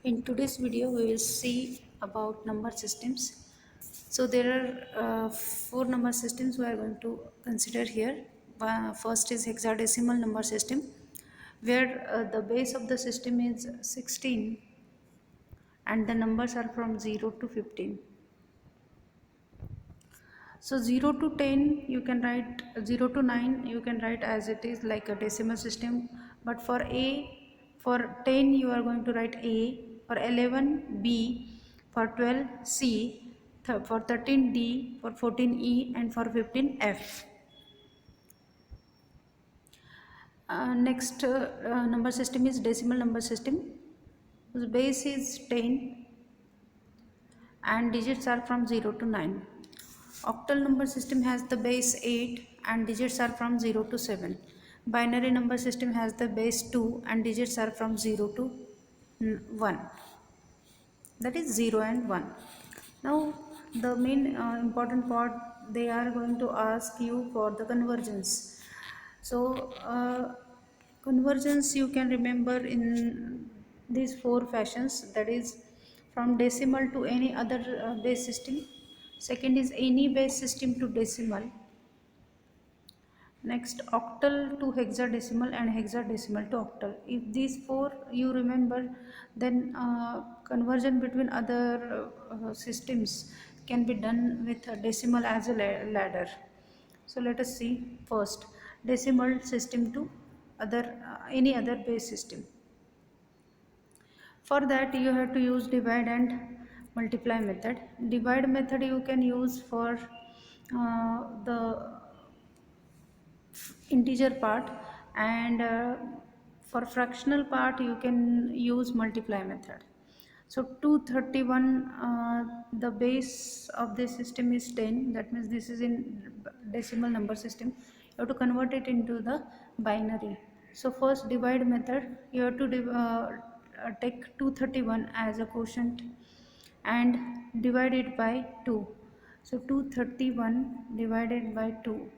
In today's video, we will see about number systems. So there are four number systems we are going to consider here. First is hexadecimal number system, where the base of the system is 16 and the numbers are from 0 to 15. So 0 to 10 you can write, 0 to 9 you can write as it is like a decimal system, but for for 10 you are going to write A, for 11 B, for 12 C, for 13 D, for 14 E, and for 15 F. Next number system is decimal number system, whose base is 10 and digits are from 0 to 9. Octal number system has the base 8 and digits are from 0 to 7. Binary number system has the base 2 and digits are from 0 to 1. That is 0 and 1. Now the main important part, they are going to ask you for the convergence. So convergence you can remember in these four fashions, that is from decimal to any other base system. Second is any base system to decimal. Next, octal to hexadecimal and hexadecimal to octal. If these four you remember, then conversion between other systems can be done with a decimal as a ladder. So let us see first decimal system to other any other base system. For that you have to use divide and multiply method. Divide method you can use for the integer part, and for fractional part you can use multiply method. So 231, the base of this system is 10, that means this is in decimal number system. You have to convert it into the binary. So first divide method, you have to take 231 as a quotient and divide it by 2. So 231 divided by 2, you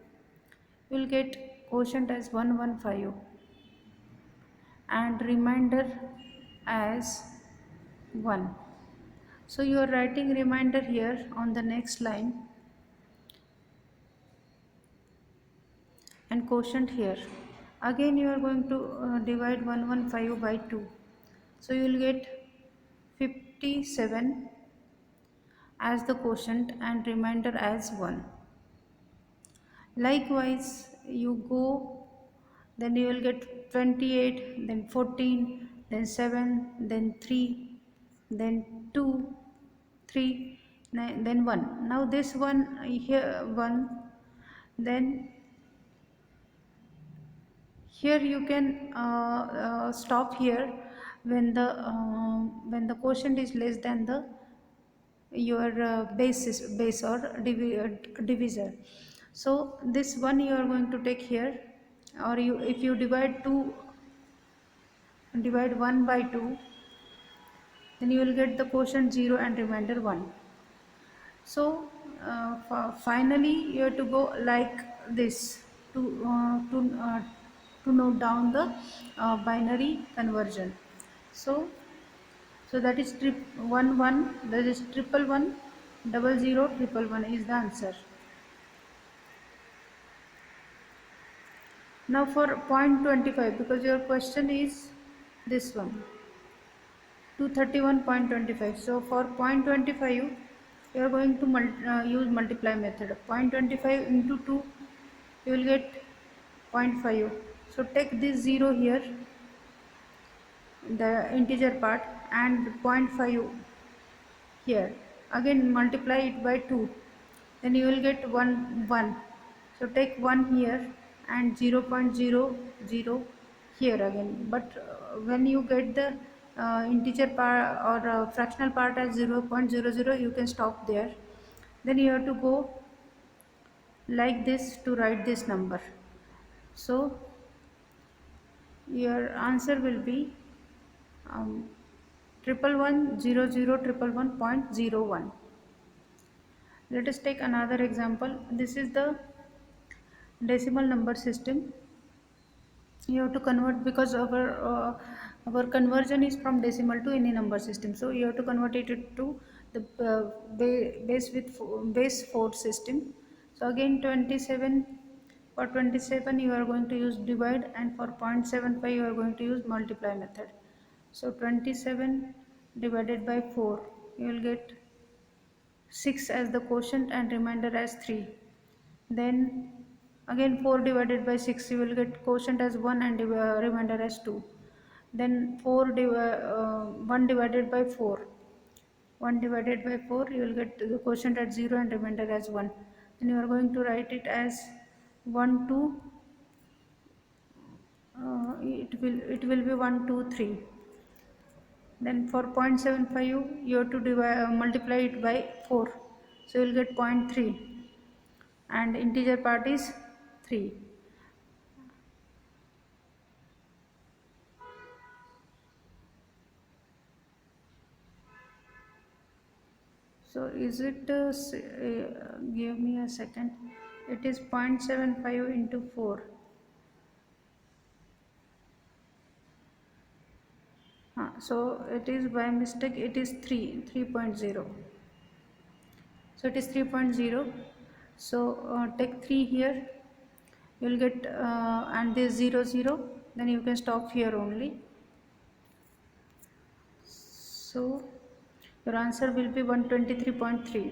will get quotient as 115 and remainder as 1. So you are writing remainder here on the next line and quotient here. Again you are going to divide 115 by 2. So you will get 57 as the quotient and remainder as 1. Likewise you go, then you will get 28, then 14, then 7, then 3, then 2, 3, then 1. Now this one here 1, then here you can stop here when the quotient is less than the your base or divisor. So this one you are going to take here, or you if you divide 1 by 2, then you will get the quotient 0 and remainder 1. So finally you have to go like this to note down the binary conversion. So that is 1 1, that is 111, 00 111 is the answer. Now for 0.25, because your question is this one 231.25. So for 0.25 you are going to use multiply method. 0.25 into 2, you will get 0.5. So take this 0 here, the integer part, and 0.5 here. Again multiply it by 2, then you will get 1. So take 1 here and 0.00 here again. But when you get the integer part or fractional part as 0.00, you can stop there. Then you have to go like this to write this number. So your answer will be 1110011.01. Let us take another example. This is the decimal number system. You have to convert, because our our conversion is from decimal to any number system, so you have to convert it to the base 4 system. So again 27, for 27 you are going to use divide, and for 0.75 you are going to use multiply method. So 27 divided by 4, you will get 6 as the quotient and remainder as 3. Then again 4 divided by 6, you will get quotient as 1 and remainder as 2. Then 1 divided by 4, 1 divided by 4, you will get the quotient at 0 and remainder as 1. Then you are going to write it as 1 2, it will be 1 2 3. Then for 0.75 you have to multiply it by 4, so you will get 0.3, and integer part is 3. So is it give me a second, it is 0.75 into 4. So it is by mistake, it is 3.0. So it is 3.0. So take 3 here, you will get and this 0 0, then you can stop here only. So your answer will be 123.3.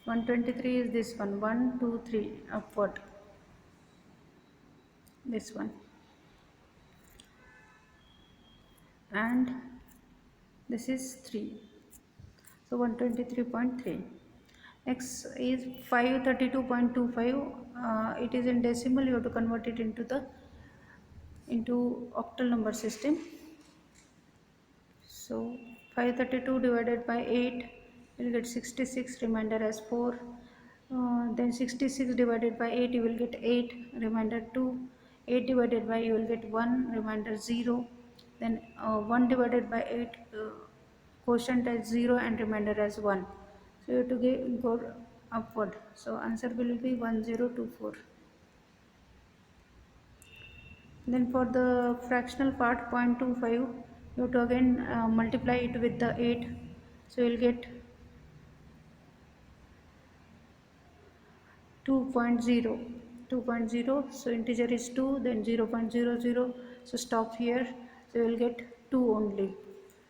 123 is this one, 1 2 3 upward, this one, and this is 3. So 123.3. Next is 532.25. It is in decimal, you have to convert it into octal number system. So 532 divided by 8, you will get 66, remainder as 4. Then 66 divided by 8, you will get 8, remainder 2. 8 divided by, you will get 1, remainder 0. Then 1 divided by 8, quotient as 0 and remainder as 1. So you have to go upward. So answer will be 1024. Then for the fractional part 0.25, you have to again multiply it with the 8. So you will get 2.0. 2.0. So integer is 2, then 0.00. So stop here. So you will get 2 only.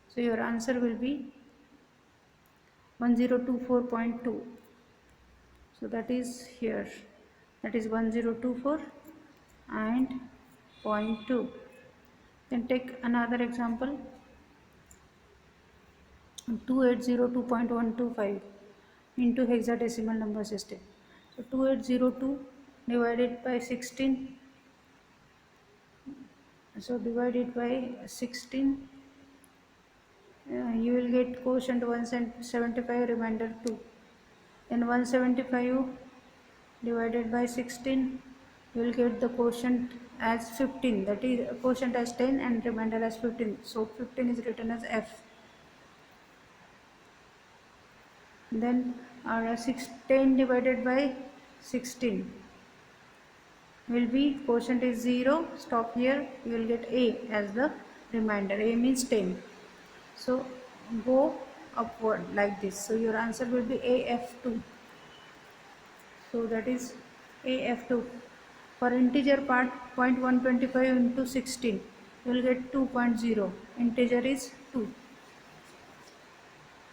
So your answer will be 1024.2. So that is here. That is 1024 and 0.2. Then take another example, 2802.125 into hexadecimal number system. So 2802 divided by 16, so divided by 16, you will get quotient 175, remainder 2. Then 175 divided by 16, you will get the quotient as 15, that is quotient as 10 and remainder as 15. So 15 is written as F. Then 10 divided by 16 will be, quotient is 0, stop here, you will get A as the remainder. A means 10. So go upward like this. So your answer will be AF2. So that is AF2. For integer part 0.125 into 16, you will get 2.0. Integer is 2.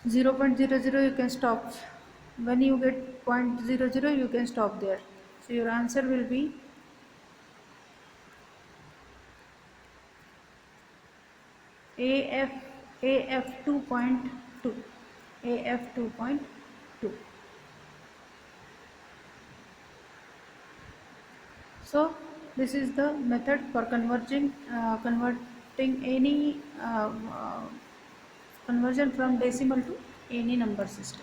0.00 you can stop. When you get 0.00 you can stop there. So your answer will be AF 2.2. AF 2.2. So this is the method for converting any conversion from decimal to any number system.